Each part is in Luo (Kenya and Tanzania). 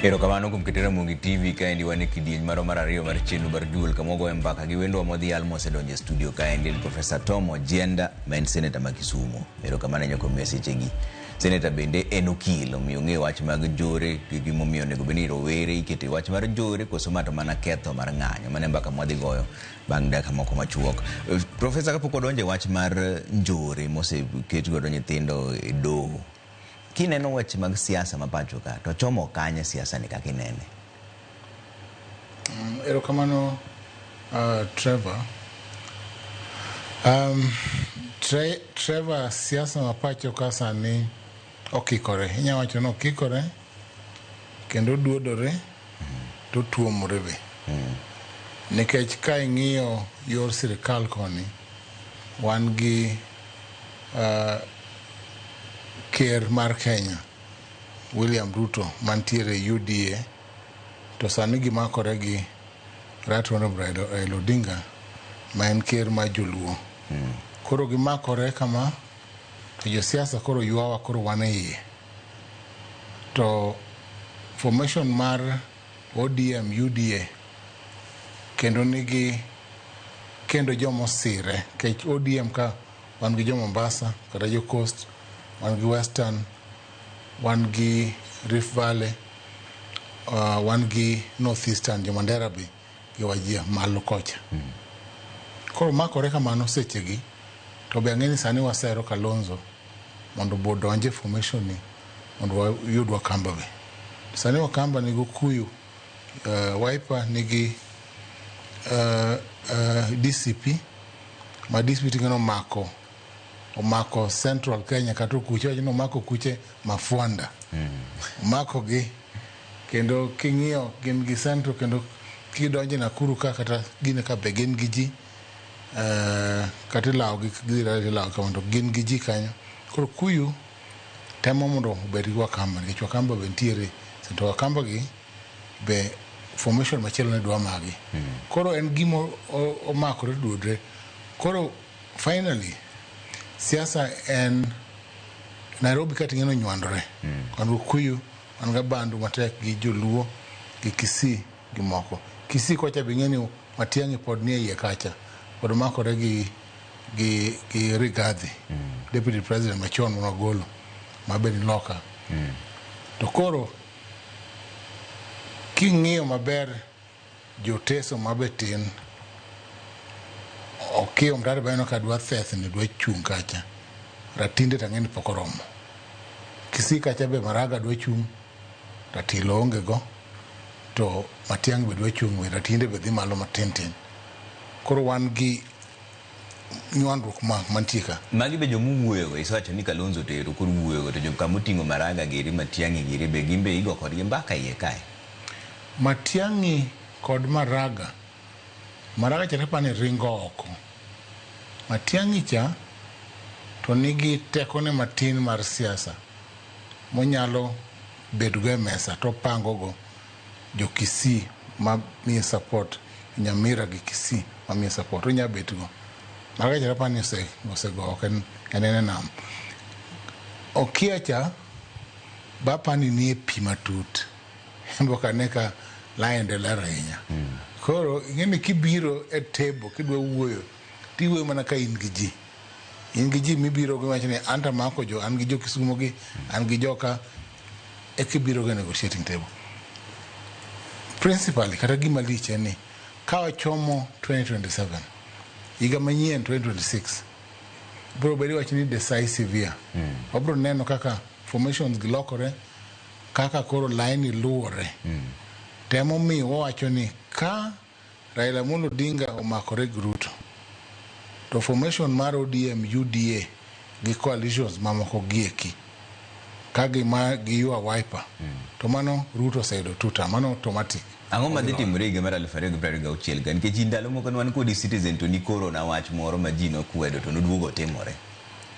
Erokamano kuom keto Ramogi TV kaendi wan e kidieny mar ariyo mar chenro mar duol kamogo mbaka gi wendwa modhial mosedonjo e studio kaendi Profesa Tom Ojienda ma en senator ma Kisumu. Erokamano nyako mesechegi. Senator bende en okil, omiyo ng'e wach mag jore gi gimomiyo onego bed ni rowere ikete wach mar jore koso mato mana ketho mar ng'anyo. Mane mbaka mwadhi goyo bang' dakika moko machuok. Profesa, kapok wadonjo e wach mar njore moseket godo nyithindo e doho, kineno weche mag siasa mapacho ka to chomo kanye siasa ni kaka inene? Erokamano Trevor. Trevor, siasa mapacho ka sani okikore. Inya wacho no okikore kendo duodore to tuomore be. Nikech ka ing'iyo yor sirikal koni wan gi ker mar Kenya William Ruto mantiere UDA to sani gimakore gi Right Honorable Raila Odinga ma en ker ma joluo. Koro gimakore kama to josiasa koro yuawa koro wan e iye. To formation mar ODM UDA kendo nigi kendo jomosire kech ODM ka wan gi jo Mombasa kata jo Coast, wan gi Western, wan gi Rift Valley, wan gi North Eastern, jo Mandera be gi Wajir malo kocha. Koro makore kamano sechegi to be ang'eni sani wasero Kalonzo mondo bodonje formation ni mondo yud Wakamba be. Sani Wakamba nigi Okuyu, Wiper nigi DCP ma DCP tingano omako Central Kenya kata kucho no mako kuche Mafuanda. Mako gi kendo king'iyo gin gi Central kendo kidonje Nakuru ka kata gine ka be gin gi ji kata lao gi lao ka mondo gin gi ji kanyo. Koro Kuyu temo mondo obed gi Wakamba nikech Wakamba be ntiere to Wakamba gi be formation machielo ne dwa magi. Koro en gimo omakore duodre. Koro finally siasa en Nairobi kati ngeno nywandore. Wan Kuyu, wan ga bandu matek gi joluo gi Kisii gi moko. Kisii kocha be ng'eni Matiang'i pod nie iye kacha. Pod makore gi Rigathi, Deputy President machon monogolo mabeni loka. To koro king'iyo maber joteso mabetin okio mtare bayano kadwa theth ni dwa chung kacha. Ratinde tang'eni pokoromo. Kisii kacha be Maraga dwa chung, Ratilo onge go, to Matiang'i be dwa chung, ratinde be dhi malo matintin. Koro wan gi nywandruok mantie ka. Magi be jomuwuoyo isewacho ni Kalonzo tero koro wuoyo to jokamoting'o Maraga giri Matiang'i giri be gimbe igo kodgi mbaka iye kae. Matiang'i kod Maraga cha tepani ringo oko. Matiang'i cha to nigi tekone matin mar siasa monyalo bedogo e mesa to pango go jo Kisii ma miye support, Nyamira gi Kisii ma miye support onya betgo. Maraga cha tepani osego oko en nam. Okia cha bapani ni pi matut. Mboka neka laendelea ahinya. Koro ing'eni kibiro e table kidwa wuoyo tiwuoyo mana ka in gi ji. In gi ji mibiro go wacho ni anta mako jo an gi jo Kisumu gi an gi joka e kibiro go negotiating table. Principally kata gima lich en ni ka wachomo 2027 higa manyien 2026 bro bedi wacho ni decisive year. Wabro neno kaka formations gilokore, kaka koro line luore. Temo mi wacho ni ka Raila Amolo Odinga omakore gi Ruto to formation mar ODM UDA gi coalitions mamoko gieki ka gi yua Wiper to mano Ruto saido tuta mano automatic. Ang'o madhi timore higa mar 2026 gan nikech ndalo moko wan kod Citizen to ni koro na wach moro ma ji nokwedo to noduogo timore.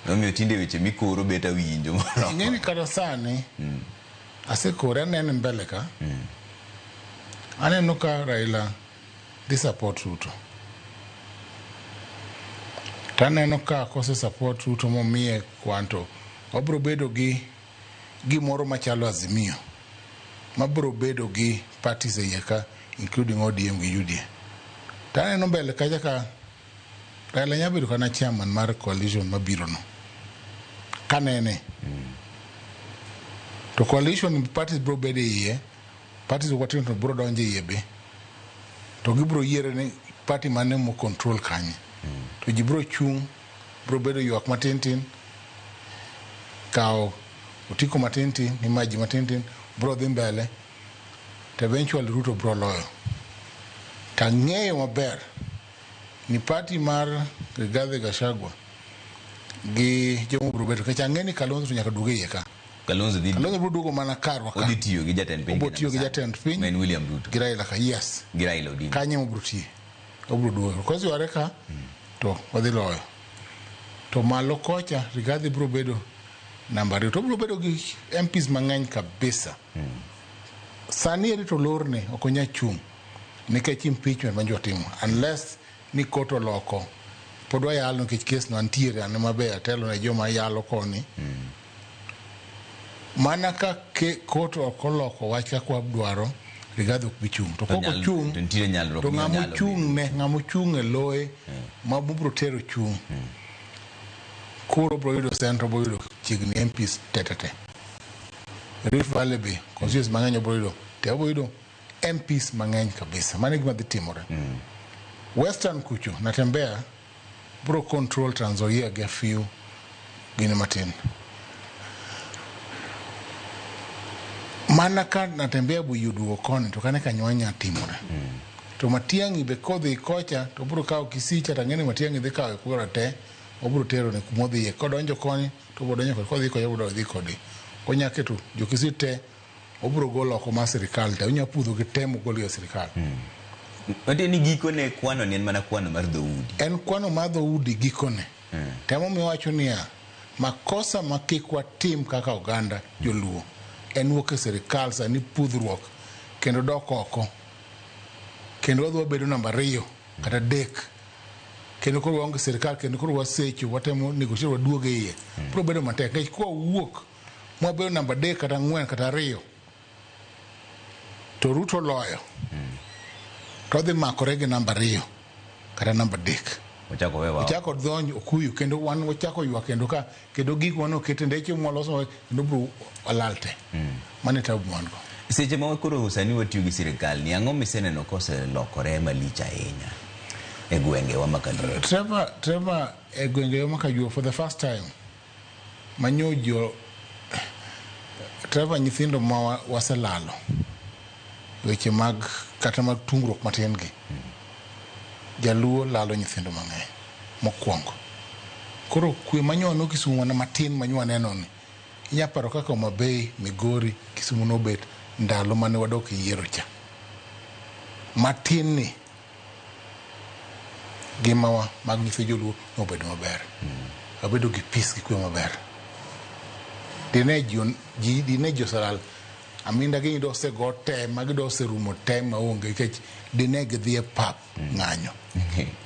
Nomiyo tinde weche mikoro beta winjo moro. Ng'eni kata sani asekore aneno mbele ka aneno ka Raila dhi support Ruto. Taneno ka kose support Ruto momiye kwanto obro bedo gi gimoro machalo Azimio mabro bedo gi parties e yeka including ODM gi UDA. Tane no mbele kaja ka Raila nyabedo kana chairman mar coalition mabiro no. Kanene. To coalition parties bro bedo iye, parties watin to bro donje iye be. To gibro yiere ne party mane mo control kanye. To jibro chung bro bedo ywak matintin kao utiko matintin ni maji matintin bro dhi mbele to eventually Ruto bro loyo. Ta ng'eyo maber ni party mar Rigathi Gachagua gi jomo bro bedo kacha ng'eni Kalonzo to nyaka duoge iye ka. Kalonzo bro duogo mana karwa ka. Oditiyo gi jatend piny. Obotiyo gi jatend piny. Men William Ruto. Gi Raila ka, yes. Gi Raila Odinga. Kanye mo bro tiye. Obro duogo. Kozi ware ka to wadhi loyo. To malo kocha Rigathi bro bedo namba 2. To bro bedo gi MPs mang'eny kabisa. Sani rito lorne okonya chung. Nikech impeachment manjo timo. Unless ni koto loko. Podwa yalo nikech case no antiere ane mabe atelo na joma yalo koni. Mana ka koto okoloko wach ka kwa dwaro Rigathi ok bichung. To koko chung. To ng'amu chung e loe mabubro tero chung. Kuro bro yudo centro bro yudo chigni MPs tetete. Rift Valley be constituencies mang'eny bro yudo te bro yudo MPs mang'eny kabisa. Mane gima dhi timore. Western kucho natembea bro control Trans Nzoia gi few gine matin. Mana ka natembea Buyudu koni to kane kanywanya timore. To Matiang'i be kodhi kocha to bro kao Kisicha tang'eni Matiang'i dhi kao kura te obro tero ne kumodhi ye kodonjo koni to bodonjo kodhi ko yodo dhi kodi. Onya keto jo Kisite obro golo ko ma sirikal te onya pudho gi temo golo sirikal. Ode ni gikone kwano ni en mana kwano mar dhoudi. En kwano mar dhoudi gikone. Temo mi wacho niya makosa makikwa tim kaka Uganda joluo en wuok e sirikal sani pudhruok kendo dok oko. Kendo wadwa bedo namba 2 kata 3. Kendo koro waonge sirikal kendo koro wasecho watemo negotiate waduoge iye. Pro bedo matek nikech kwa wuok mwabedo namba 3 kata 4 kata 2 to Ruto loyo. To dhi makore gi namba 2 kata namba 3. Ochako dhonj okuyu kendo wan wachako ywak kendo ka kendo gik wano kete ndeche mwaloso kendo bro alalte. Mane tabu mango. Seche ma koro sani watiyo gi sirikal ni ang'o miseneno kose lokore malich ahinya e gwenge wa Makaluo? Trevor e gwenge wa Makaluo for the first time manyojo Trevor nyithindo ma waselalo weche mag kata mag tungruok matin gi. Jaluo lalo nyithindo mang'eny mokwongo. Koro kwe manyono Kisumu na matin manywane noni. Inyaparo kaka Mabei, Migori, Kisumu no bet ndalo mane wadok yiero cha. Matin ni gimawa mag nyithi joluo nobedo maber. Abedo gi peace gi kwe maber. Dine josalal aminda gi do se go te magido se rumo te maonge kech dine gidhi e pap ng'anyo.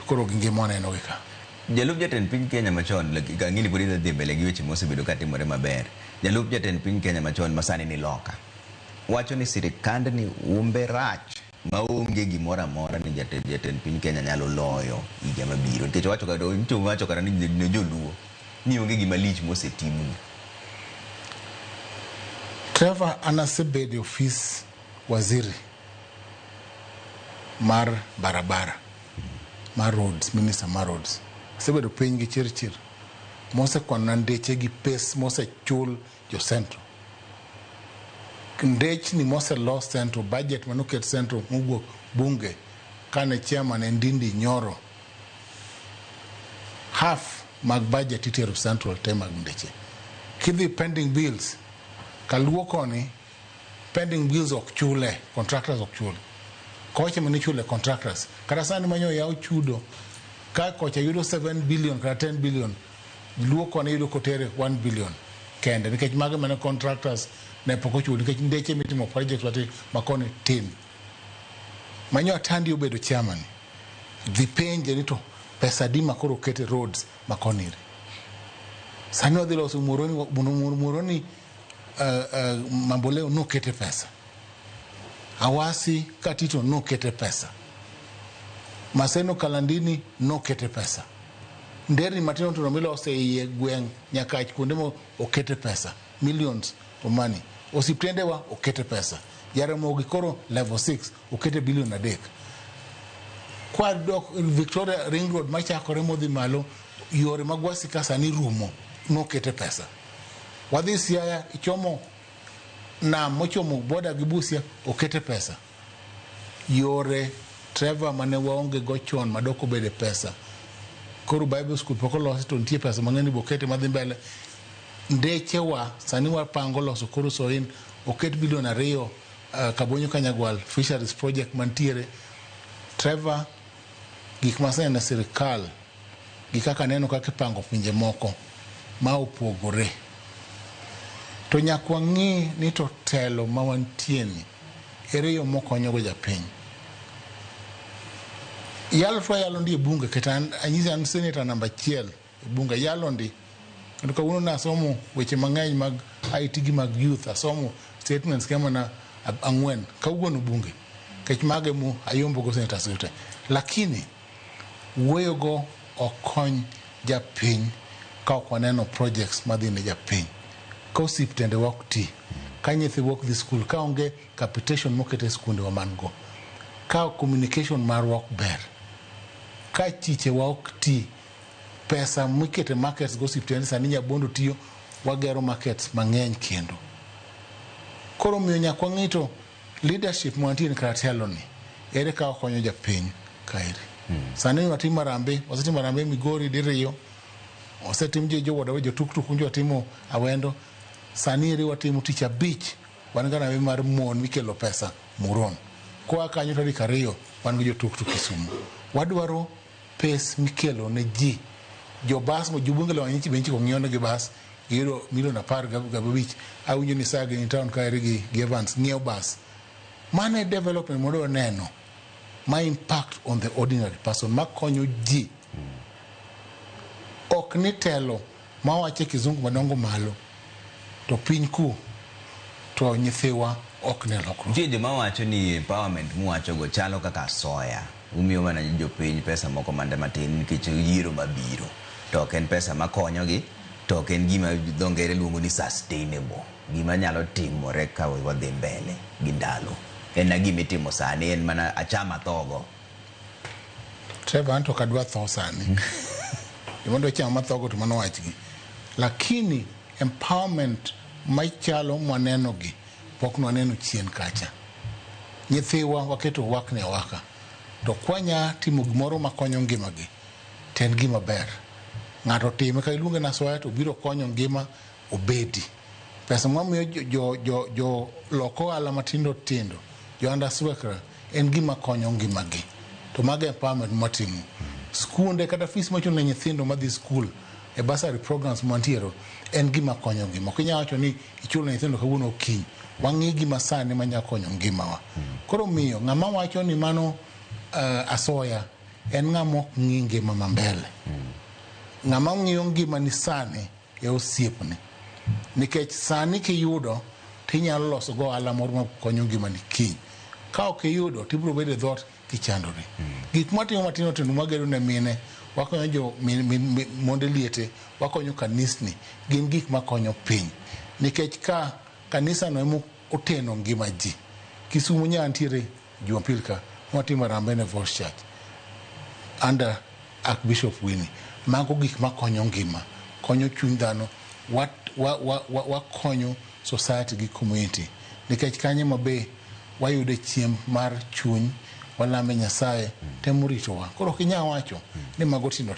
Koro gi ngima neno ka. Jalup jatend piny Kenya machon ka ng'ini pod idhi mbele gi weche mosebedo katimore maber. Jalup jatend piny Kenya machon masani ni loka. Wacho ni sirikand ni umbe rach maonge gimoro amora ni jatend piny Kenya nyalo loyo higa mabiro. Nikech wacho kata ni joluo ni onge gima lich mosetimni. Trevor anasebede office waziri mar barabara mar roads, minister mar roads. Sebedo piny gi chirchir. Mose kwana ndeche gi pes mose chul jo centro. Ndech ni mose lost centro budget manuket centro mugwok bunge kane chairman Ndindi Nyoro. Half mag budget itero central te mag ndeche. Kidhi pending bills Kaluo koni pending bills ok chule, contractors ok chule. Kocha mani chule contractors. Kata sani manyo yao chudo. Ka kocha yudo 7 billion kata 10 billion. Luo koni yudo kotere 1 billion. Kende. Nikech maga mani contractors na poko chule. Nikech ndeche mitimo project wati makoni tin. Manyo atandi ubedo chairman. Vipenje nito pesa di makoro kete roads makoniri. Sani wadhilo su muroni mamboleo no kete pesa. Awasi Katito no kete pesa, Maseno Kalandini no kete pesa, Nderi Matino Tunomilo ose iye gweng nyaka kundemo okete pesa, millions of money. Osiptendewa okete pesa. Ramogi koro level 6 okete billion a day. Kwa dok Victoria Ring Road machakore modhi malo yore magwasi kasa ni rumo no kete pesa. Wadhi Siaya ichomo na mochomo boda gibusia okete pesa. Yore Trevor mane waonge gochon madoko bede pesa. Koro Bible School poko losi to ntie pesa mangeni bokete madhi mbele. Ndechewa sani wapango loso koro soin okete billion ariyo Kabonyo Kanyagwal Fisheries Project mantiere. Trevor gik masene na sirikal gikaka neno kaka pango pinje moko ma opogore. To nyakwa ng'i ni to telo ma wantieni ere yo mokonyo go japiny. Yalo fa yalo ndi bunge ketan anyisi an senator namba 1 bunge yalo ndi. Kendo kawuono na asomo weche mang'eny mag IT gi mag youth, asomo statements kama na ang'wen kawuono bunge. Kech mage mu ayombo go senator sute. Lakini wuoyogo okony japiny ka ok waneno projects madhi ne japiny. Ka osiptende wok ti, ka nyithi wok dhi skul, ka onge capitation mokete skunde wa mango, ka communication mar wok ber, ka chiche wa ok ti, pesa mikete markets go osiptende sani Nyabondo tiyo wagero markets mang'eny kendo. Koro miyo nyakwa ng'ito leadership mwantie ni karatelo ni ere ka okonyo japiny kairi. Sani watimo Harambee, wasetimo Harambee Migori diriyo, wasetimo jo wadawe jo tuktuk kunjo watimo Awendo. Sani ere watimo Tich Abich wan ga Harambee mar mon mikelo pesa Muron. Kwa kanyo tarik 2 wan gi jo tuktuk Kisumu. Wadwaro pes mikelo ne ji. Jo bas mo jubunge lo anyichi benchi ko ng'iyo gi bas giro milion 15 awinjo ni sage in town kairi gi Evans ng'iyo bas. Mane development modo neno my impact on the ordinary person makonyo ji. Ok ni telo ma wache kizungu madongo malo to piny ku to nyithiwa ok ne lokro. Jeje ma wacho ni empowerment mu wacho go chalo kaka soya. Umiyo mana jopiny pesa moko mande matin nikech yiro mabiro. To ok en pesa makonyo gi, to ok en gima dhongere luongo ni sustainable. Gima nyalo timore ka wadhi mbele gi ndalo. En gima itimo sani, en mana achama thogo. Trevor anto kadwa tho sani. Imondo chama thogo to mano wachgi. Lakini empowerment maichalo mwaneno gi pok nwaneno chien kacha. Nyithiwa waketo wakne waka. To kwanya timo gimoro makonyo ngima gi. Ten gima ber. Ng'ato time ka iluonge na soya to biro konyo ngima obedi. Pesa mwamiyo jo loko ala matindo tindo. Jo andaswekra en gima konyo ngima gi. To maga empowerment matimo. Skunde kata fees machulo ne nyithindo madhi skul e bursary programs mantiero en gima konyo ngima. Kinya wacho ni ichulo ne nyithindo kawuono kiny. Wang'i gima sani manya konyo ngimawa. Koro miyo ng'ama wacho ni mano asoya en ng'ama ng'i ngima mambele. Ng'ama ng'iyo ngima ni sani e osiepne. Nikech sani kiyudo tinyalo loso go ala moro makonyo ngima ni kiny. Ka ok iyudo tibiro bedo dhot kichandore. Gik matimo matino tindo magero ne mine, wakonyo jo monde liete, wakonyo kanisni, gin gik makonyo piny. Nikech ka kanisa no emo oteno ngima ji. Kisumu nyantiere Jumapil ka watimo Harambee Voice Church under Archbishop Winnie. Mago gik makonyo ngima, konyo chuny dhano, wakonyo society gi community. Nikech kanye mabe wayude chiemb mar chuny, walame Nyasaye temo ritowa. Koro kinya wacho ni mago tindo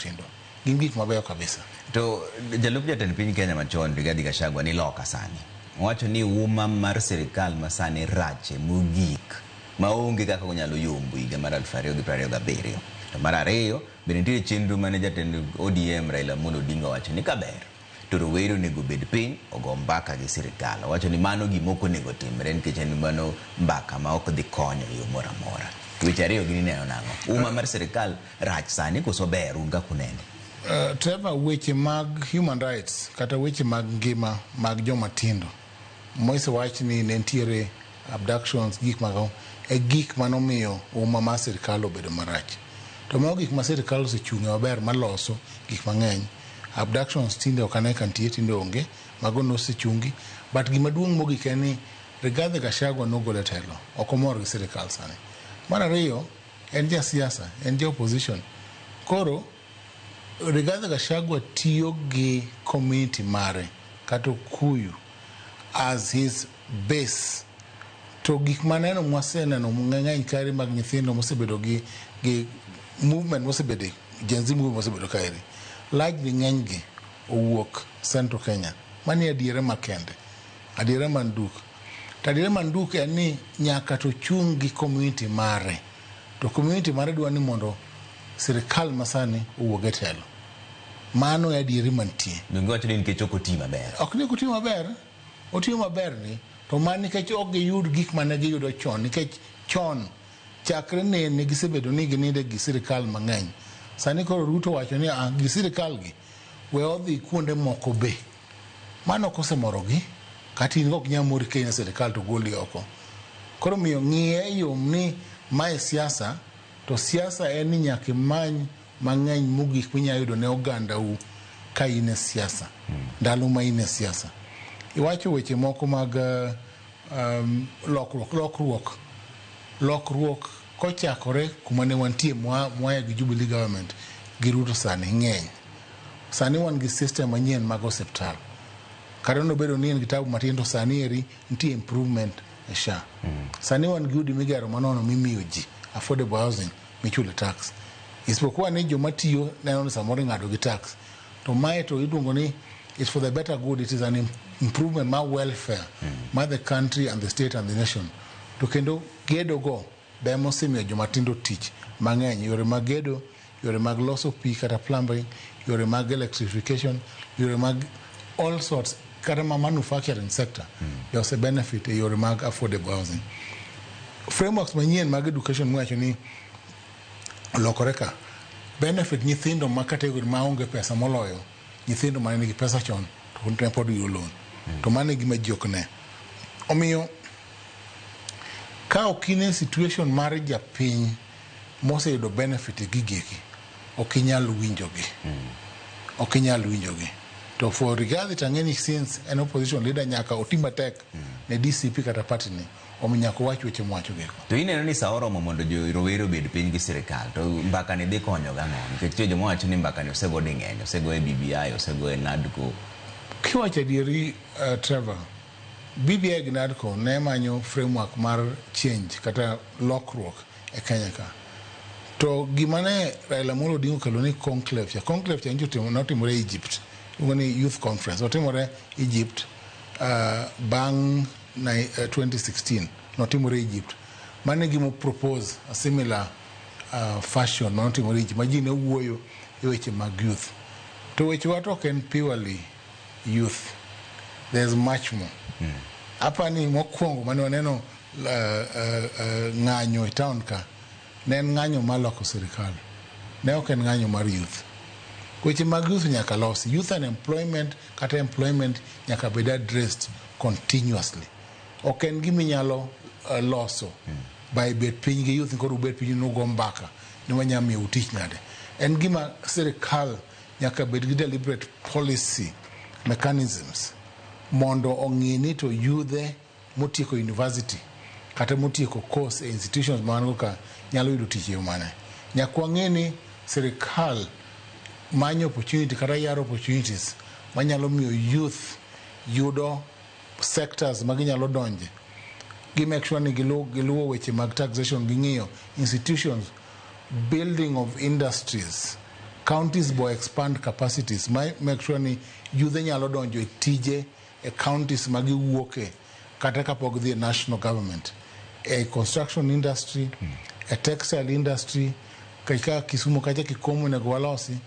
gin gik mabeyo kabisa. To jalup jatend piny Kenya machon Rigathi Gachagua ni loka sani. Wacho ni uma mar sirikal masani rache mogik maonge kaka onyalo yombo higa mar 2027. To mar ariyo bende nitie chenro mane jatend ODM Raila Amolo Odinga wacho ni kaber to rowere nego bed piny ogo mbaka gi sirikal. Wacho ni mano gimoko nego timre nikech en mano mbaka ma ok dhi konyo yo moro amora. Weche ariyo gini neno nang'o? Uma mar sirikal rach sani koso ber unga kunene? Trevor, weche mag human rights kata weche mag ngima mag joma tindo moise wach ni nentiere abductions, gik mago, gik manomiyo uma mar sirkal obedo marach. To mago gik ma sirkal osechung'e maber maloso gik mang'eny. Abductions tinde ok ane kantie, tinde onge, mago nosechungi. But gima duong' mogik en ni Rigathi Gachagua nogolo telo, ok omor gi sirkal sani. Mar ariyo, en jasiasa, en opposition. Koro Rigathi Gachagua tiyo gi community mare kata Okuyu as his base. To gik maneno mwaseneno ng'eny kari mag nyithindo mosebedo gi movement mosebedo, Gen Z movement mosebedo kaeri, largely ng'eny gi owuok Central Kenya. Mani adiere makende, adiere manduk. To adiere manduk en ni nyaka to chung gi community mare. To community mare dwa ni mondo sirkal masani owuog e telo. Mano e adieri mantie. Donge wacho ni nikech ok oti maber. Ok ni oti maber, otiyo maber ni, to man nikech ok giyud gik mane giyudo chon, nikech chon chakre ne gisebedo ni gininde gi sirkal mang'eny. Sani koro Ruto wacho ni gi sirkal gi we odhi kuonde moko be. Mano kosemorogi, kati in ok nyamori Kenya sirkal to goli oko. Koro miyo ng'iye yom ni mae siasa, to siasa en ni nyaka many mang'eny mogik minyalo yudo ne oganda u ka in e siasa. Ndalo ma in e siasa. Iwacho weche moko mag lokruok kochakore kuma ne wantie mwaya gi Jubilee government gi Ruto sani ng'eny. Sani wan gi system manyien mag osiptal. Kata nobedo ni en kitabu matindo sani eri nitie improvement e SHA. Sani wan gi udi migero manono mimiyo ji affordable housing michule tax. Isipokuwa ni joma tiyo neno ni samoro ng'ado gi tax. To mae to iluongo ni it's for the better good. It is an improvement my welfare, my the country and the state and the nation. To kendo gedo go demo simiyo joma tindo tich mang'eny, yore mag gedo, yore mag loso pi kata plumbing, yore mag electrification, yore mag all sorts, kata ma manufacturing sector. There's a benefit e yore mag affordable housing. Frameworks manyien mag education mwacho ni lokoreka benefit nyithindo ma category ma onge pesa moloyo nyithindo ma nigi pesa chon to ne pod yudo loan. To mane gima ji ok ne. Omiyo ka okine situation mar japiny moseyudo benefit gigeki, ok inyal winjogi. Ok inyal winjogi. To for Rigathi tang'eni since an opposition leader nyaka oti matek ne DCP kata party ni, ominyako wach weche mwacho geko. To ineno ni sa oromo mondo jo rowere obed piny gi sirkal, to mbaka ni dhi konyo gang'o? Nikech joma wacho ni mbaka ni osego di ng'eny, osego e BBI, osego e NADCO. Kiwacho adieri, Trevor, BBI gi NADCO ne manyo framework mar change kata lokruok e Kenya ka. To gima ne Raila Amolo Odinga okelo ni conclave cha notimore Egypt. Ni youth conference otimore Egypt bang 2016 notimore Egypt. Mane gimo propose a similar fashion notimore Egypt. Majine wuoyo e weche mag youth. To weche wato can purely youth. There's much more. Hapa ni mokwongo mane waneno ng'anyo e town ka. Ne ng'anyo maloko sirikal. Ne ok en ng'anyo mar youth. Weche mag youth nyaka losi. Youth unemployment kata employment nyaka bed addressed continuously. Ok en gimi nyalo loso by bet piny gi youth koro bet piny no go mbaka ni wanyami utich nade. En gima sirikal nyaka bed gi deliberate policy mechanisms mondo ong'ini to yudhe motieko university kata motieko course e institutions mango ka nyalo yudo tich yo mane. Nyakwa ng'ini sirikal manyo opportunity kata yaro opportunities manyalo miyo youth yudo sectors maginyalo donje. Gi make sure ni giluwo weche mag taxation, ging'iyo institutions, building of industries, counties bo expand capacities, make sure ni youth nyalo donjo e tije e counties magiwuoke kata kapok dhi national government, a construction industry, a textile industry, kaka Kisumu kacha Kikomo nego walosi,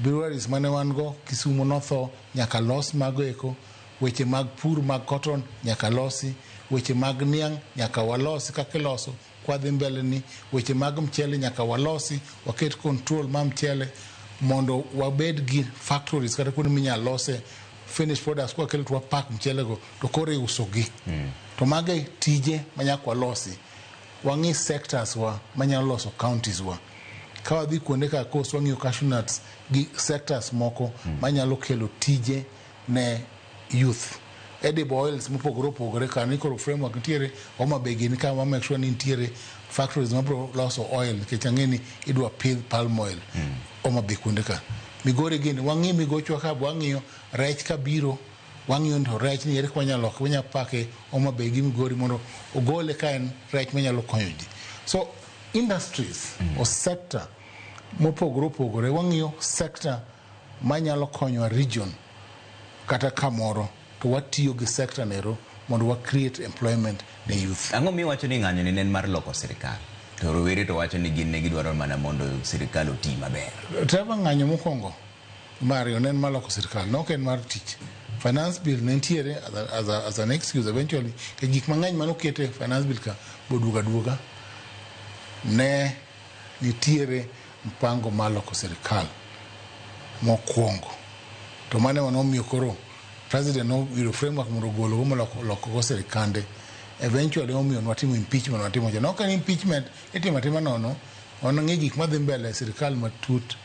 breweries mane wan go Kisumu notho nyaka los mago eko, weche mag pur mag cotton nyaka losi, weche mag niang nyaka walosi kaka loso kwa dhi mbele ni, weche mag mchele nyaka walosi, waket control ma mchele mondo wabed gi factories kata kuonde minyalo lose finished products kwa kele tuwa pack mchele go to kore uso gi. to mage tije manyakwa losi wangi sectors wa manyalo loso counties wa ka wadhi kuonde ka coast wangiyo cashew nuts gi sectors moko manyalo kelo tije ne youth edible oils mopogore opogore kani koro framework nitiere Homa Bay gini ka wa make sure ni nitiere factories mabro loso oil nikech ang'eni idwa pidh palm oil Homa Bay kuonde ka Migori gini wangi migochwa ka wang'iyo rech ka biro wang'iyo ndo rech ni ere kwanyalo wanya pake Homa Bay gi Migori mondo ogole ka en rech manyalo konyo ji so industries or sector mopogore opogore wang'iyo sector manyalo konyo a region kata kamoro to watiyo gi sector nero mondo wa create employment ne youth. Ang'o mi wacho ni ng'anyo ni nen mar loko sirikal to rowere to wacho ni gin ne gidwaro mana mondo sirikal oti maber. Treva ng'anyo mokwongo Mario nen mar loko sirikal nok en mar tich. Finance bill ne nitiere as an excuse eventually ke gik mang'eny manokete finance bill ka boduoga ne nitiere mpango mar loko sirikal mokwongo to mane wanomiyo koro president no wiro framework mondo golo go loko sirikande eventually omiyo watimo impeachment watimo jo nok en impeachment itimo nono ono ng'i gik madhi mbele sirikal matut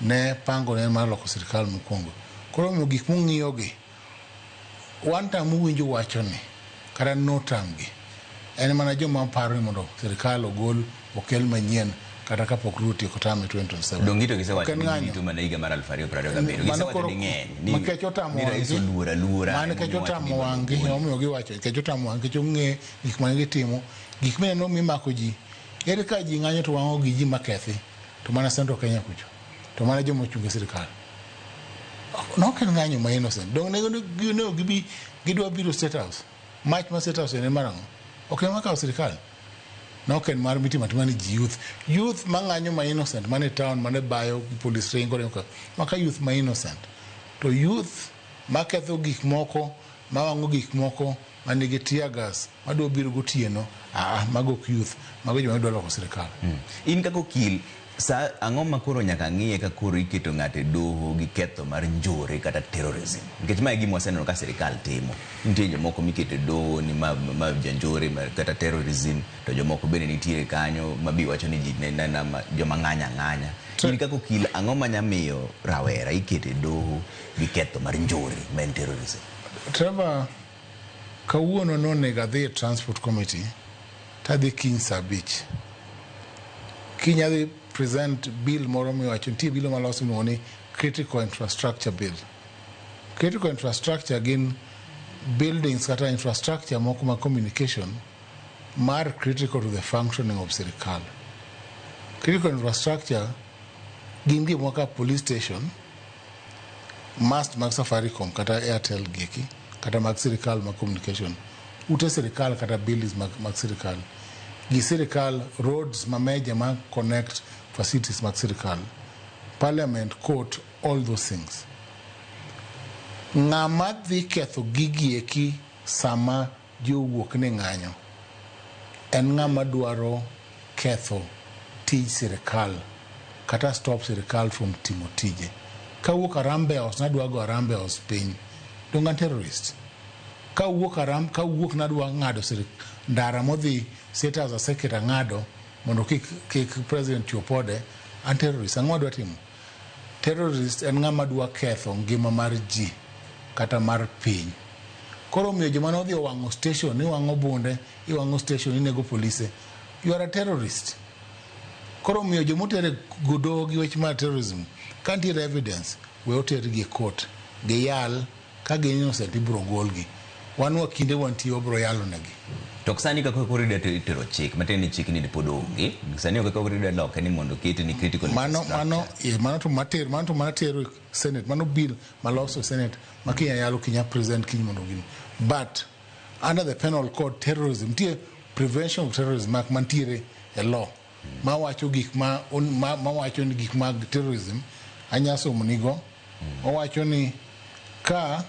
ne pango ne mar loko sirikal mokwongo koro omiyo gik mong'iyo gi one time uwinjo wacho ni kata no time gi en mana joma paro ni mondo sirikal ogol okel manyien kata kapok ruti kotame 2027 dongito gisewacho ni gitu mana higa mar 2027 gisewacho ni ng'eny ni rais oluora mane kechotamo wangi omiyo giwacho kechotamo wangi kechong'e gik mane gitimo gik mane no mimako ji ere ka ji ng'anyo to wang'o gi ji makethi to mana Central Kenya kucho to mana joma ochunge sirikal nok en ng'anyo ma innocent dong ne gibi gidwa biro State House march ma State House en marango ok en makawo sirikal nok en mar miti matimani ji youth mang'anyo ma innocent mane town mane bayo police ringo maka youth ma innocent to youth maketho gik moko mawang'o gik moko manigi tear gas madwa biro gotieno mago youth mago joma dwa loko sirikal in kako kil sa ang'o makoro nyaka ng'iye ka koro iketo ng'ate doho gi ketho mar njore kata terrorism nikech mae gima waseneno ka sirikal timo nitie jomoko mikete doho ni ma janjore kata terrorism to jomoko bende nitiere kanyo mabi wacho ni ji joma ng'anya in kako kil ang'o manyamiyo rawera ikete doho gi ketho mar njore ma en terrorism. Trevor kawuono nonega dhi e transport committee tadhi kiny saa 5 kinyadhi present bill moro miwacho nitie bill maloso miluongo ni critical infrastructure bill. Critical infrastructure gin buildings kata infrastructure moko ma communication mar critical to the functioning of sirikal. Critical infrastructure gin gi mwaka police station mast mag Safaricom kata Airtel geki kata mag sirikal ma communication ute sirikal kata buildings mag sirikal gi sirikal roads ma major ma connect facilities mag sirikal parliament court all those things ng'ama dhi ketho gigieki sama jowuok ne ng'anyo en ng'ama dwaro ketho tij sirikal kata stop sirikal from timo tije kawuok Arambe House nadwa go Arambe House piny donga terrorist kawuok nadwa ng'ado ndara modhi State House aseketa ng'ado mondo kik president chopode an terrorist ang'o dwa timo terrorist en ng'ama dwa ketho ngima mar ji kata mar piny koro miyo joma nodhi owang'o station iwang'o bunde iwang'o station inego polise you are a terrorist koro miyo joma otere godo gi weche mar terrorism ka nitiere evidence we otergi e court giyal ka gin innocent ibiro golgi wan wakinde wantie wabiro yalo negi to sani kako korida tero chik mateni chik ni pod onge sani kako korida loke ni mondo kete ni critical mano to matero senate mano bill maloso senate makinya yalo kinya present kiny mondo gini but under the penal code terrorism tie prevention of terrorism mak mantiere e law mawacho gik mawacho ni gik mag terrorism anyaso munigo owacho ni ka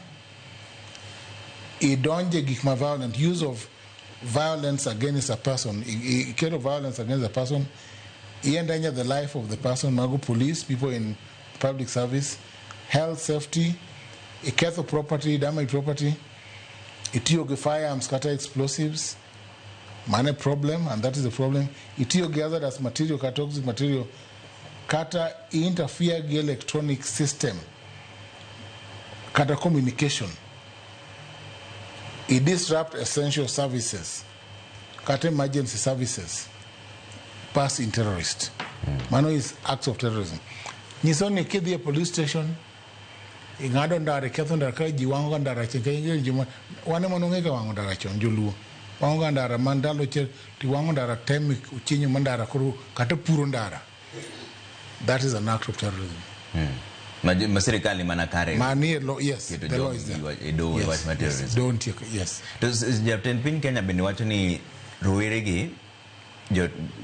idonje gik ma violent use of violence against a person care of violence against a person endanger the life of the person mago police people in public service health safety care of property damage property itiyo gi firearms kata explosives, mane problem, and that is the problem. Itiyo gi hazardous material kata toxic material, kata interfere gi electronic system kata communication. It disrupt essential services kata emergency services, pass in terrorist. Mano is acts of terrorism. Nyiso ni kidhi e police station, ing'ado ndara, ketho ndara, ka ji wang'o ga ndara chien, ka ing'e ji wane manong'e ka wang'o ndara chon, joluo. Wang'o ga ndara man ndalo che, ti wang'o ndara tem uchinyo ma ndara koro kata puro ndara. That is an act of terrorism. Ma serikali mana kare. Mani law, yes, the law is there. Yes, don't take, yes. Jatend piny Kenya bende wacho ni roweregi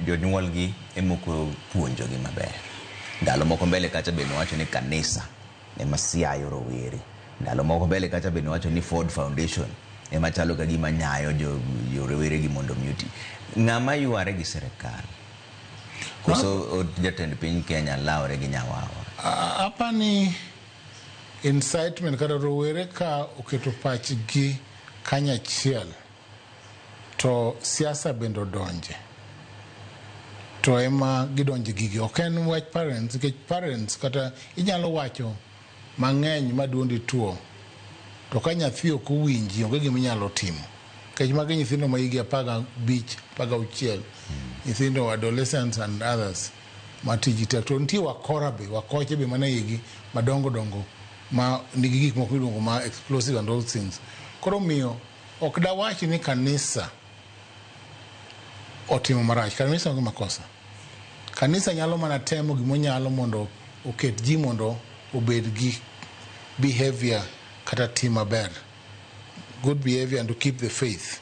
jonyuolgi emoko puonjogi maber. Ndalo moko mbele kacha bende wacho ni kanisa ema siayo rowere. Ndalo moko mbele kacha bende wacho ni Ford Foundation ema chalo ka gima nyayo jo roweregi mondo muti. Ng'ama yuare gi serikal? Koso jatend piny Kenya lawre gi nyawawa? Hapa ni incitement kata rowere ka oketo pachgi kanyachiel to siasa bende odonje, to ema gidonje gigi. Ok en wach parents, nikech parents kata inyalo wacho mang'eny maduondi tuo, to ka nyathi ok owinji onge gima inyalo timo. Nikech magi nyithindo ma higi 15, 16, nyithindo adolescents and others matiji tek. To nitie wakora be, wakoche be mana higi madongo dongo ma nigi gik moko iluongo ma explosive and all things. Koro miyo ok dawachi ni kanisa otimo marach. Kanisa onge makosa. Kanisa nyalo mana temo gimonyalo mondo oket ji mondo obed gi behavior kata tim maber, good behavior, and to keep the faith.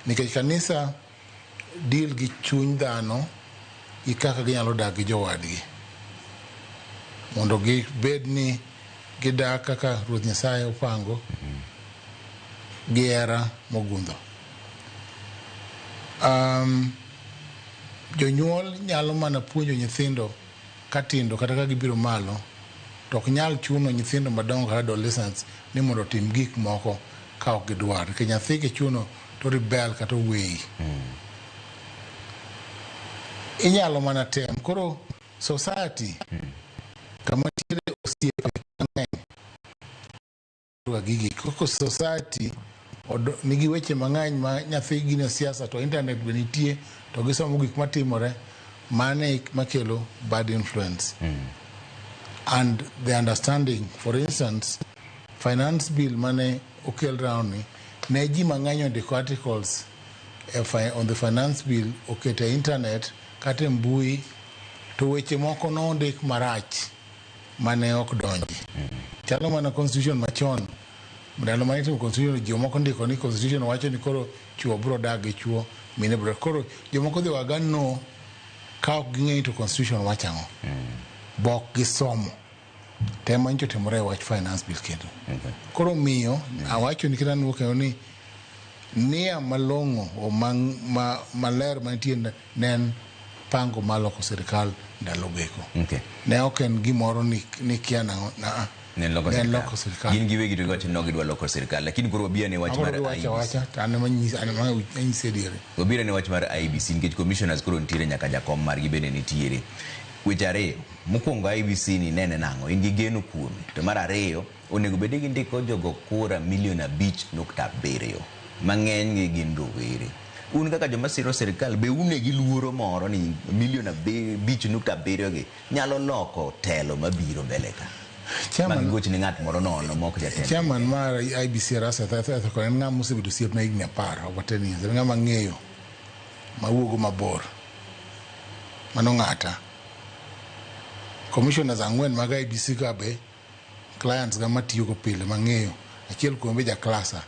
Nikech kanisa deal gi chuny dhano gi kaka ginyalo dak gi jowadgi, mondo gibed ni gidak kaka Ruoth Nyasaye opango gi hera mogundho. Jonyuol nyalo mana puonjo nyithindo katindo kata ka gibiro malo, to ok nyal chuno nyithindo madongo kata adolescents ni mondo tim gik moko ka ok gidwar. Ke nyathi ke chuno to rebel kata wey. Inyalo mana tem. Koro society kama tiere osiepe mang'eny gigi. Koko society nigi weche mang'eny ma nyathi gine siasa, to internet be nitie, to gisomo gik matimore, mane makelo bad influence. And the understanding, for instance, finance bill mane okel round ni, ne ji mang'eny ondiko articles on the finance bill okete internet kata mbui, to weche moko no ondik marach mane ok donji. Chalo mana constitution machon, ndalo mane timo constitution, jomoko ndiko ni constitution wacho ni koro chuo bro dag gi chuo, mine bro. Koro jomoko dhi waga no ka ok ging'eyo to constitution wachang'o. Bok gisomo. Tema ncho timore wach finance bill kendo. Koro miyo awacho ni kiran woke ni nia malongo o maler manitie nen pango maloko serikal ndalo beko. Ne ok en gimoro ni kia na nen loko serikal. Gin giwegi to wacho no gidwa loko serikal, lakini koro wabia ne wach mar IBC. Wacha tane manyise diere. Wabira ne wach mar IBC nikech commissioners koro nitiere nyaka jakom mar gibende nitiere. Weche ariyo, mokwongo IBC ni nene nang'o, in gi geno kuome. To mar ariyo, onego bede gi ndiko jogo kura 5.7 mang'eny gi gin rowere. Un kaka joma siro serikal, be une gi luoro moro ni 5.7 gi nyalo loko telo mabiro mbele ka? Chairman goch ni ng'at moro nono mok jatelo. Chairman mar IBC rasa thatha ko en ng'ama osebedo osiep na higni 10 over 10 years. Ng'ama ng'eyo mawuogo mabor. Mano ng'ata. Commissioners ang'wen mag IBC ka be clients ga matiyo go pile mang'eyo. Achiel kuom be ja klasa.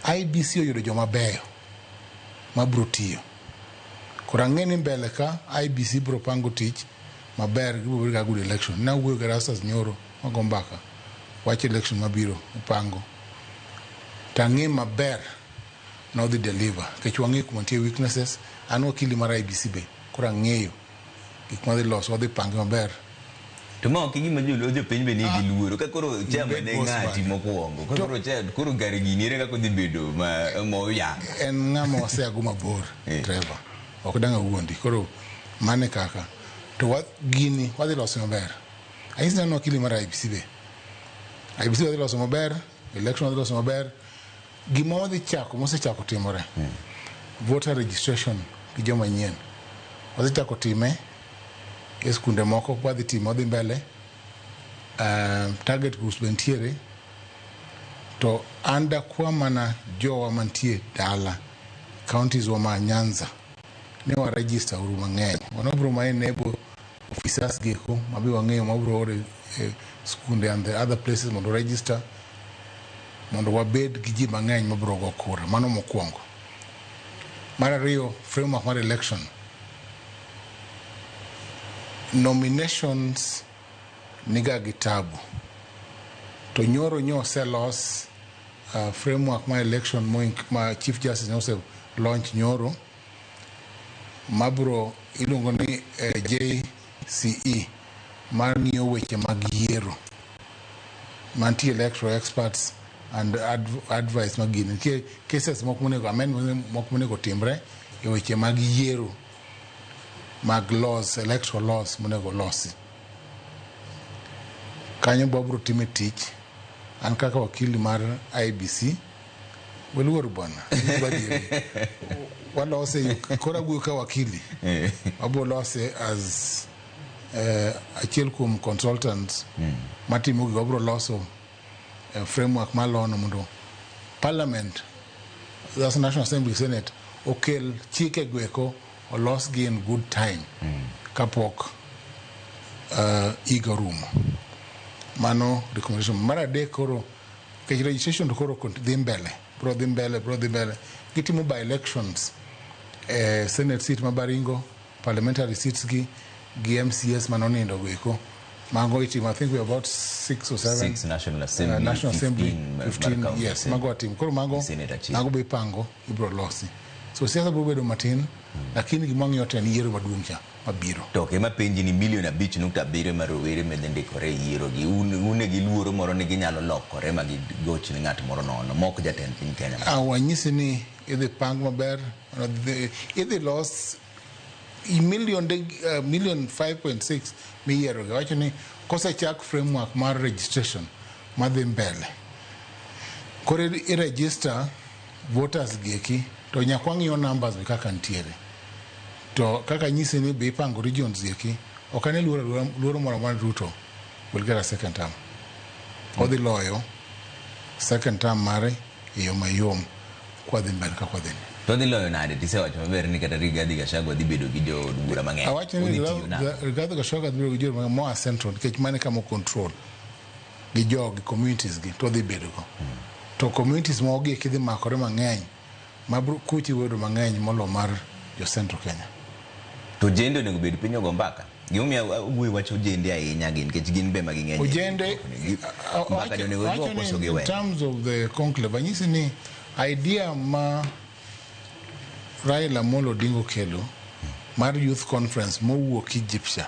IBC oyudo joma beyo mabro tiyo. Kora ng'eni mbele ka IBC bro pango tich maber gibiro ga good election. Na wuoyo ga rasas nyoro magombaka. Watch election mabiro upango. Tang'e maber no the deliver. Kech wang'e kuma tie weaknesses. An wakili mar IBC be kora ng'eyo gik madhi loso wadhi pange maber To ma ok gima jo piny be nigi luoro ka koro chama ne ng'ati mokwongo koro gari gini ere kako dhi bedo moya en ng'ama waseago mabor Trevor ok dang' awuondi koro mane kaka to gini wadhi loso maber anyisi neno akili mar IBC be IBC wadhi loso maber election wadhi loso maber gima wadhi chako mosechako timore voter registration gi joma nyien wadhi chako time e skunde moko wadhi timo wadhi mbele target groups bentiere to anda kwa mana jowa mantie dala counties wa ma Nyanza ne wa register uru mang'eny wanobro ma enable officers geko mabi wang'eyo mabro ore skunde and the other places mondo register mondo wabed gi ji mang'eny mabro go kura mano mokwongo mar ariyo framework mar election nominations niga gitabu to nyoro oselos framework my election ma Chief Justice ose launch nyoro mabro iluongo ni JCE mar ng'iyo weche mag yiero mantie electoral experts and advice magini cases moko monego amendment moko monego timre e weche mag yiero mag laws electoral laws monego losi kanyo bobro time tich an kaka wakili mar IBC weluor bwana walose kora guyo ka wakili wabo lose as achiel kuom consultants matimo gi wabro loso framework malono mondo parliament the National Assembly Senate okel chike gweko olos gi in good time kapok iga rumo mano recommendation mar adek koro ke registration to koro dhi mbele bro dhi mbele gitimo by elections Senate seat mabaringo parliamentary seats gi MCS manonindo gweko mago itimo I think we about 6 or 7 6 National Assembly 15 yes mago team koro mago be pango ibro losi so siasa bro bedo matin lakini gimang'yo ten yiero maduong' cha mabiro to ke mapenji ni milion 5.7 mar rowere medendikore yiero gi une gi luoro moro ni ginyalo lokore ma gigoch ni ng'at moro nono mok jatend piny Kenya wanyisi ni idhi pang maber idhi los million 5.6 miyiero gi wacho ni kosechak framework mar registration madhi mbele kore i register voters gieki to nyakwang'iyo numbers be kaka ntiere to kaka nyisi ni be ipango regions gieki okane luoro moro mar Ruto will get a second term odhi loyo second term mare iyo mayom kwa dhi mbele kakwa dhi to dhi loyo nade tisewacho maber ni kata Rigathi Gachagua dhi bedo gi jo bura mang'eny awacho ni Rigathi Gachagua dhi bedo gi jo mang'eny more central nikech mane kamo control gi jogi communities gi to dhi bedo go to communities mogi kidhi makore mang'eny mabro kuchi wedo mang'eny molo mar jo central Kenya to jende onego bed piny ogo mbaka gimomiyo wuoyi wacho jende ahinya gin nikech gin be maging'eny ojende in terms of the conclave anyisi ni idea ma Raila Amolo Odinga kelo mar youth conference mowuok Egyptia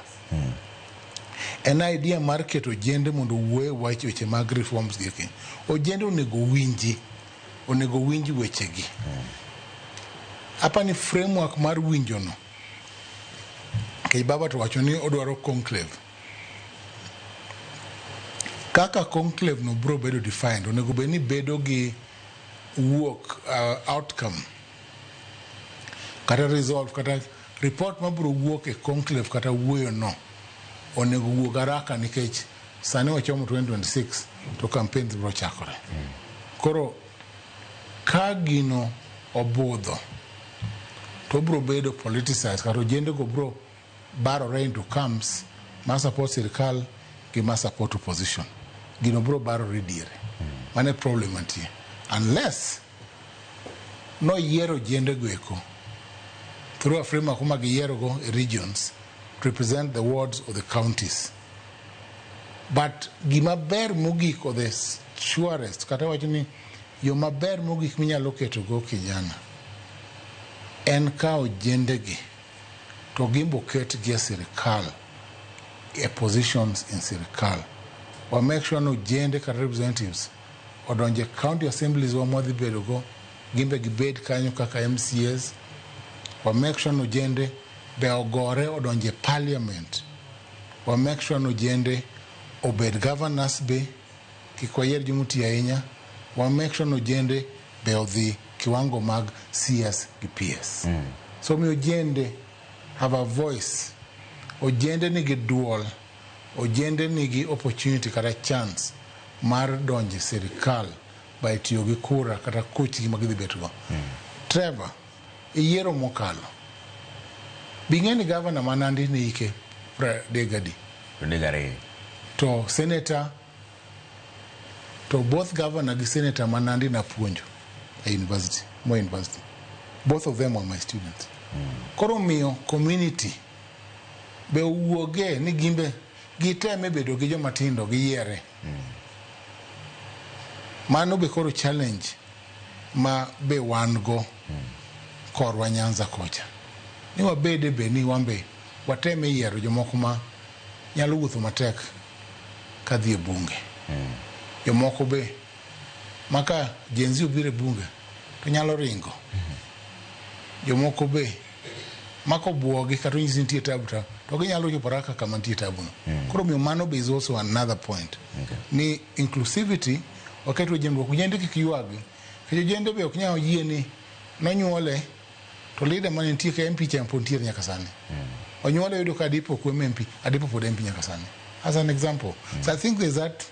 en idea mar keto jende mondo wuoye wach weche mag reforms gieki ojende onego winji wechegi apani framework mar winjono kei baba to wacho ni odwaro conclave kaka conclave no bro bedo defined onego be ni bedo gi work outcome kata resolve kata report mabro wuok e conclave kata wuoyo no onego wuog haraka nikech sani wachomo 2026 to campaigns bro chakore koro ka gino obudho to bro bedo politicized kata jende go bro barore into camps ma support sirikal gi ma support opposition gino bro barore diere mane problem antie unless no yiero jende gweko through a framework kuma giyiero go regions to represent the wards or the counties but gima ber mogik or the surest kata wacho ni yo maber mogik minyalo keto go kijana en kao jende gi to gimbo ket gi sirikal positions in sirikal. Wa make sure no Ojienda ka representatives odonje county assemblies wa modhi bedo go gimbe gibed kanyo kaka MCAs. Wa make sure no Ojienda be ogore odonje parliament. Wa make sure no Ojienda obed governors be kikoyer jumuti ahinya. Wa make sure no Ojienda be odhi kiwango mag CS gi PS. So mi Ojienda have a voice. Ojienda nigi duol. Ojienda nigi opportunity kata chance mar donje sirikal by tiyo gi kura kata kuchgi magidhi bet go. Trevor, yiero mokalo. Bing'eni governor manandi ni ike degadi. To senator, to both governor gi senator manandi na puonjo a university, Moi University. Both of them were my students. Koro miyo community be uoge ni gimbe giteme bedo gi joma tindo gi yiere. Mano be koro challenge ma be wan go korwa Nyanza kocha. Ni wabede be ni wambe wateme yiero jomoko ma nyalo wuotho matek ka dhi e bunge. Jomoko be maka jenzi obire bunge to nyalo ringo. Jomoko be mako buogi kata nyisi nitie tabu to ginyalo chopora kaka mantie tabuno. Koro miyo mano be is also another point. Ni inclusivity waketo jembo Ojienda kik yuagi. Kendo Ojienda be ok nyalo yie ni nonyuole to leader man nitie ka MP champo nitie nyaka sani. Onyuole yudo ka dipo ku MP, adipo pod MP nyaka sani. As an example. So I think there's that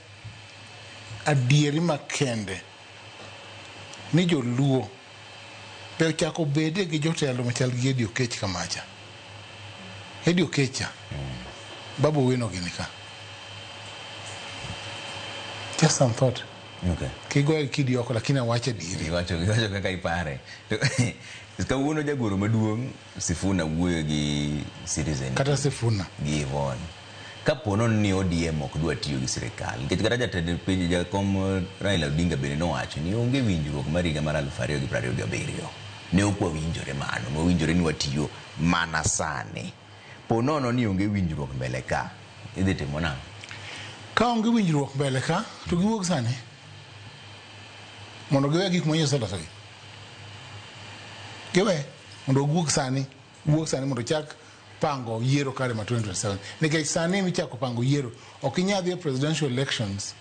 adieri makende ni joluo be ochako bede gi jotelo machal gi Eddie Okech kamacha. Eddie Okecha Babu Wino ginika. Just some thought. Okay. Kigo kidi yoko lakini awache diri. Iwacho kaka ipare. Kawuono jagoro maduong' Sifuna wuoyo gi Citizen. Kata Sifuna. Gi Yvonne. Kapono ni ODM ok dwa tiyo gi sirikal. Nikech kata jatend piny jakom Raila Odinga bende nowacho ni onge winjruok mar higa mar 2027. Ne ok wawinjore mano. Nowinjore ni watiyo mana sani. Ponono ni onge winjruok mbele ka. Idhi timo nang'o? Ka onge winjruok mbele ka to giwuok sani. Mondo giwe gik manyo salosogi. Giwe mondo wuok sani mondo chak pango yiero kare ma 2027. Nikech sani michako pango yiero ok inyal dhi presidential elections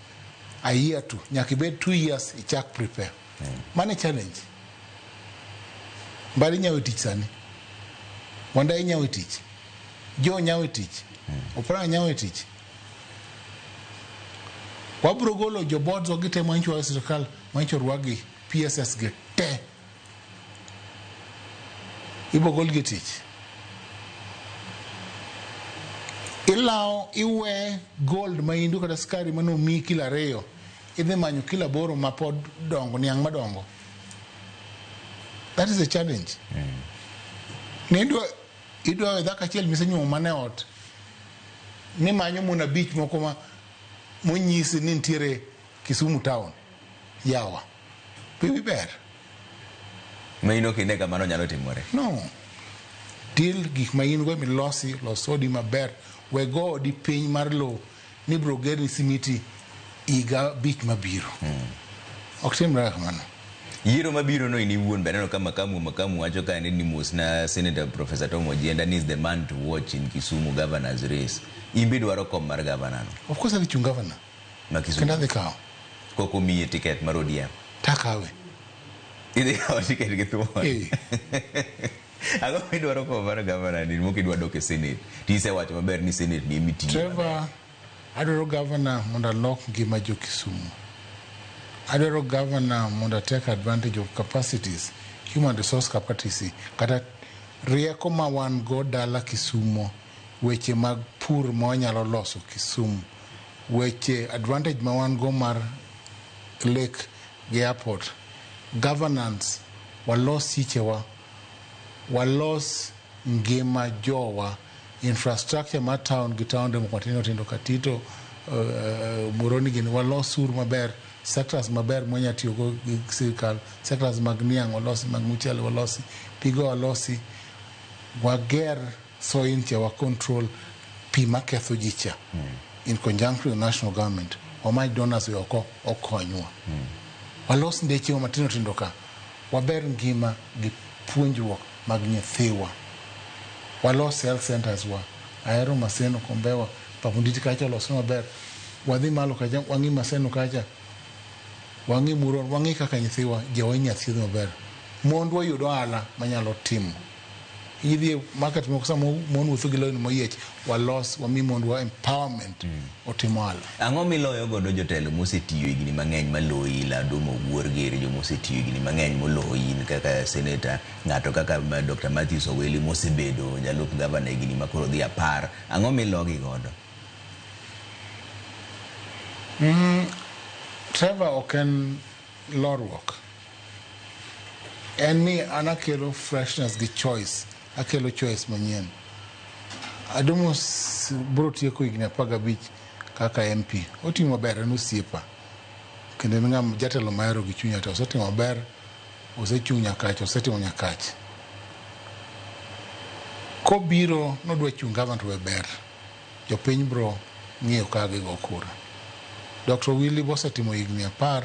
a year to nyaka ibed 2 years ichak prepare. Mane challenge. Mbali nyawe tich sani. Wanda nyawe tich. Jo nyawe tich. Opra nyawe tich. Wabro golo jo boards ogite mancho wa sirikal mancho ruagi PSS ge te. Ibo gol ge tich. Ilao iwe gold maindu kata skari mano mi kila reyo. Idhi manyo kila boro mapod dongo niang madongo. That is a challenge. Idwa wedhaka chiel misenyo maneot. Ni manyo muna beach mokoma monyisi ni ntiere Kisumu town. Yawa. Piwi ber. Maino kineka mano nyalo timore. No. Deal gik main go milosi losodi maber. We go di piny mar lo ni brogeri simiti iga beach mabiro. Ok timre kamano. Yiero mabiro no ini wuon beneno kama makamu wacho ka ni mos na Senator Professor Tom Ojienda is the man to watch in Kisumu governor's race. Imbe dwaro kom mar governor no. Of course I'll chung governor. Ma Kisumu. Kenda dhikao. Koko miye ticket mar ODM. Takawe. Idhi kawo ticket gi thuon. Ako idwaro kom mar governor ni moki dwa dok e Senate. Tise wacho maber ni Senate ni imiti. Trevor, adwaro governor mondo lok ngima jo Kisumu. Adwaro governor mondo take advantage of capacities, human resource capacity, kata rieko ma wan go dala Kisumu, weche mag pur ma wanyalo loso Kisumu, weche advantage ma wan go mar lake gi airport, governance, walos sichewa, walos ngima jowa, infrastructure ma town gi town demo matino tindo katito, Muroni gini walos sur maber, sectors maber mwanya tiyogo sirikal, sectors mag niang walosi, mag mchele walosi, pigo walosi, wager soinche wa control, pima ketho jicha in conjunction with national government wamany donors oko okonywa walos ndeche matino tindo ka waber ngima gi puonjruok mag nyithiwa walos health centers wa aero Maseno Kombewa Papunditi kacha losno maber wadhi malo kacha wangi Maseno kacha wangi Muron wangi kaka nyithiwa jawanya thiedho maber mondwa yudo ala manyalo timo idhi market moksa mon wuotho gi loan moyiech walos wami mondwa empowerment otimo ala ang'o miloyo godo jotelo mosetiyo higni mang'eny maloyi Ladomo Wuor gere jo mosetiyo higni mang'eny moloyi kaka senator ng'ato kaka Dr. Matthews Oweli mosebedo jalup governor higni makoro dhi 10 ang'o milogi godo Trevor oken lorwok en ni anakelo freshness gi choice akelo choice manyien Adomo bro tieko higni 15 kaka MP otimo maber en osiepa kendo ng'am jatelo mahero gi chunya to osetimo maber osechung' nyakach osetimo nyakach kobiro nodwa chung' government weber jopiny bro ng'iyo ka gigo kura Dr. Willy bosetimo higni 10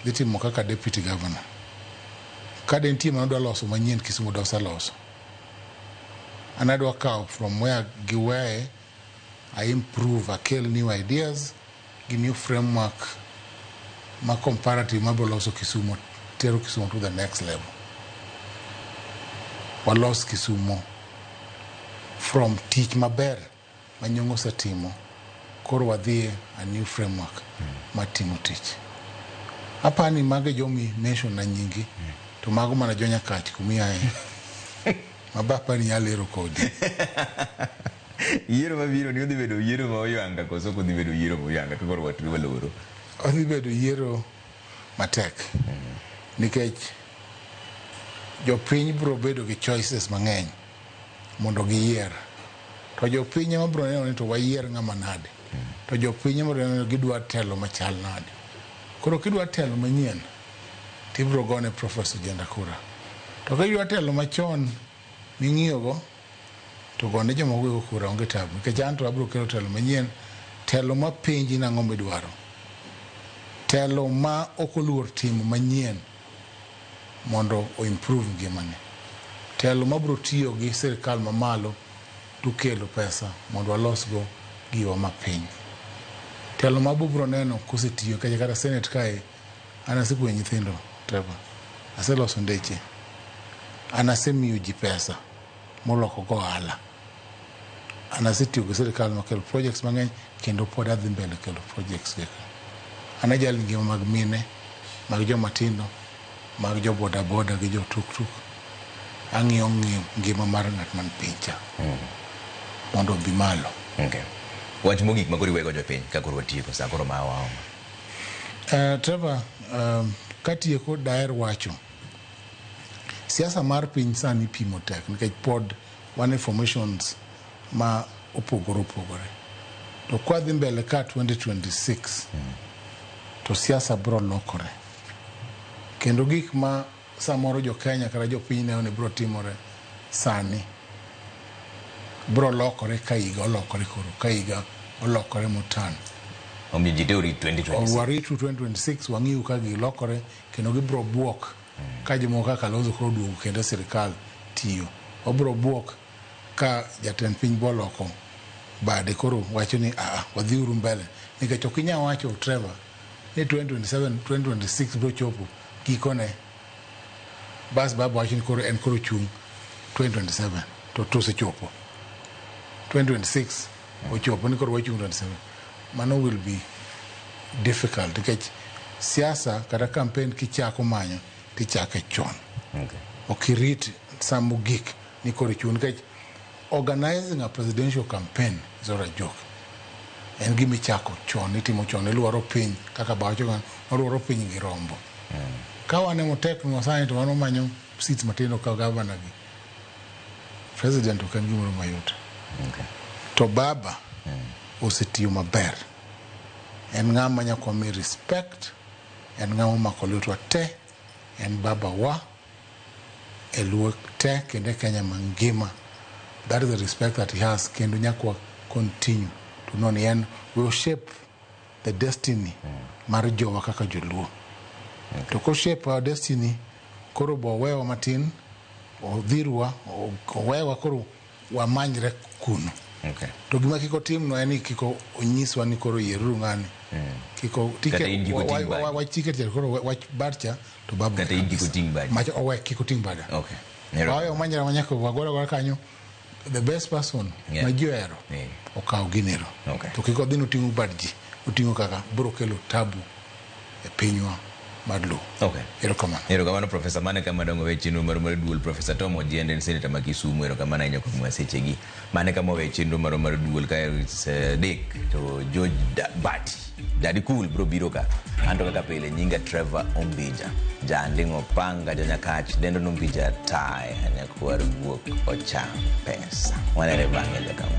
dhitimo kaka deputy governor kada entie manodwa loso manyien Kisumu dosa loso anadwa kawo from where giweye I improve akel new ideas gi new framework ma comparative mabro loso Kisumu tero Kisumu to the next level walos Kisumu from tich maber manyongo setimo koro wadhie a new framework matimo tich apani mage jomi nation na nyingi to mago mana jonya kach kumiae mabapa ni yalero kodi yiero mabiro ni odhi bedo yiero ma oyanga koso kodhi bedo yiero ma oyanga koro watu waloro odhi bedo yiero matek nikech jopiny bro bedo gi choices mang'eny mondo giyier to jopiny ema bro neno ni to wayier ng'ama nade to jopiny ema bro neno gidwa telo machal nade koro kidwa telo manyien tibro gone Prof Ojienda kura to kidwa telo machon ming'iyogo to gone joma gwego kura onge tabu nikech an to abro kelo telo manyien telo ma penji nang'o midwaro telo ma okoluor timo manyien mondo o improve ngimane telo ma bro tiyo gi sirkal mamalo to kelo pesa mondo walosgo giwa mapiny telo ma bro neno kosetiyo kata senate kae anasepuonjo nyithindo Trevor aseloso ndeche anasemiyo ji pesa moloko go ohala anasetiyo gi sirkal makelo projects mang'eny kendo pod adhi mbele kelo projects kaka anajali ngima mag mine mag joma tindo mag jo boda boda gi jo tuk ang'iyo ngima mar ng'at man pincha mondo bi malo wach mogik makoro iwego jopiny ka koro watieko sa koro ma waoma Trevor katieko daer wacho siasa mar piny sani pimo tek nikech pod wan informations ma opogore to kwa dhi mbele ka 2026 to siasa bro lokore kendo gik ma samoro jo Kenya kata jo piny ne bro timore sani bro lokore ka higa olokore koro ka higa olokore motan omijiteori 2026 waritu 2026 wang'iu ka gilokore kendo gibro buok ka jomoko kaka Kalonzo koro duogo kendo sirkal tiyo obro buok ka jatend piny boloko bade koro wacho ni wadhiuru mbele nikech ok inyal wacho Trevor ni 2027 2026 bro chopo gikone bas baba wacho ni koro en koro chung 2027 to tosechopo 2026 ochopo ni koro wachung 27 mano will be difficult nikech siasa kata campaign kichako manyo tichake chon okirit samugik ni koro chung nikech organizing a presidential campaign is not a joke en gimi chako chon itimo chon iluoro piny kaka bawacho gan oruoro piny gi rombo ka wanemo tekno sani to wano manyo seats matindo ka governor gi president ok en gimoro mayot to baba osetiyo maber en ng'ama nyaka mi respect en ng'ama mako lutwa te en baba wa eluo te kendo Kenya mangima that is the respect that he has kendo nyakwa continue to non yen will shape the destiny mar jowa kaka joluo. To ko shape our destiny koro bo wewa matin odhirwa owewa koro wamanyre kuno. To gima kiko tim no eni kiko onyiswa ni koro yieruru ng'ani. Kiko ticket wa ticket koro wa barcha to babu kata indiko ting bad macho owe kiko ting bad. Owe manyra manyako wagora kanyo the best person majuero okaw ginero. To kiko dhino tingu badji utingu kaka bro kelo tabu e pinywa madlu. Erokamano Professor mane kama dongo wechenro mar duol Professor Tom Ojienda Senator ma Kisumu. Erokamano ahinya kuom sechegi mane kama wechenro mar duol ka dek to George Bati Daddy Cool bro biro ka anto kaka pile nyinga Trevor Ombija jandingo panga janyakach dendo numpija tae anyakwar guok ocham pesa wanere bange kama